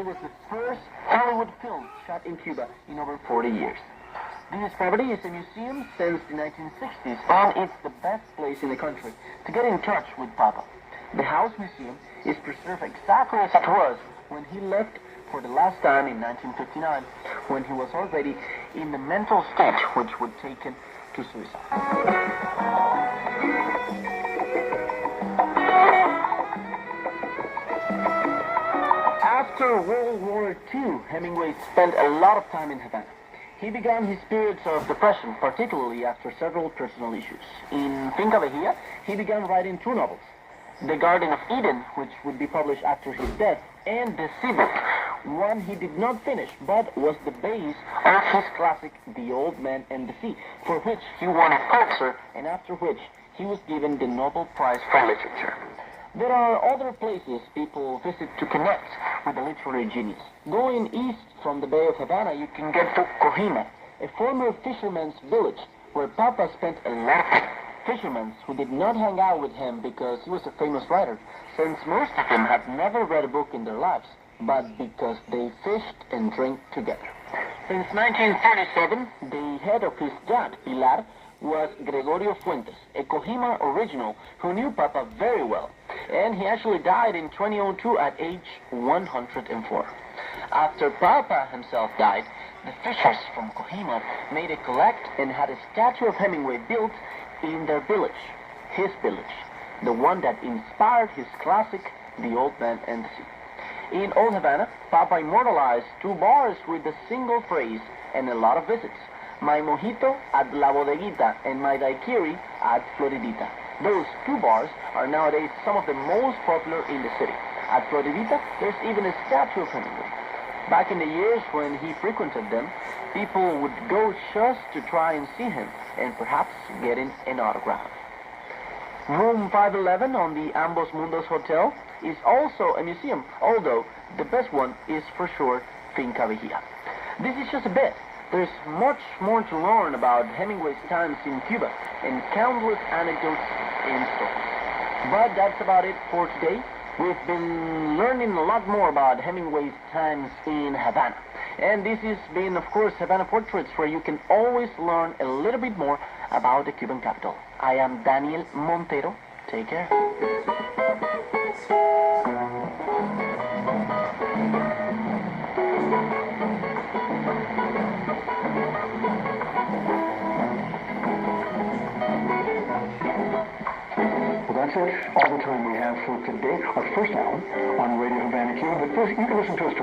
it was the first Hollywood film shot in Cuba in over 40 years. This property is a museum since the 1960s, and it's the best place in the country to get in touch with Papa. The house museum is preserved exactly as it was when he left for the last time in 1959, when he was already in the mental state which would take him to suicide. After World War II, Hemingway spent a lot of time in Havana. He began his periods of depression, particularly after several personal issues. In Finca Vejía, he began writing two novels, The Garden of Eden, which would be published after his death, and The Sea Book, one he did not finish, but was the base of his classic The Old Man and the Sea, for which he won a Pulitzer, and after which he was given the Nobel Prize for Literature. There are other places people visit to connect with the literary genius. Going east from the Bay of Havana, you can get to Cojima, a former fisherman's village where Papa spent a lot of time. Fishermen who did not hang out with him because he was a famous writer, since most of them had never read a book in their lives, but because they fished and drank together. Since 1937, the head of his yacht, Pilar, was Gregorio Fuentes, a Cojima original who knew Papa very well, and he actually died in 2002 at age 104. After Papa himself died, the fishers from Cojima made a collect and had a statue of Hemingway built in their village, his village, the one that inspired his classic, The Old Man and the Sea. In Old Havana, Papa immortalized two bars with a single phrase and a lot of visits. My mojito at La Bodeguita and my daiquiri at Floridita. Those two bars are nowadays some of the most popular in the city. At Floridita, there's even a statue of Hemingway. Back in the years when he frequented them, people would go just to try and see him and perhaps getting an autograph. Room 511 on the Ambos Mundos Hotel is also a museum, although the best one is for sure Finca Vejía. This is just a bit. There's much more to learn about Hemingway's times in Cuba and countless anecdotes and stories. But that's about it for today. We've been learning a lot more about Hemingway's times in Havana. And this has been, of course, Havana Portraits, where you can always learn a little bit more about the Cuban capital. I am Daniel Montero. Take care. That's it, all the time we have for today, our first hour on Radio Havana, Cuba. But first, you can listen to us tomorrow.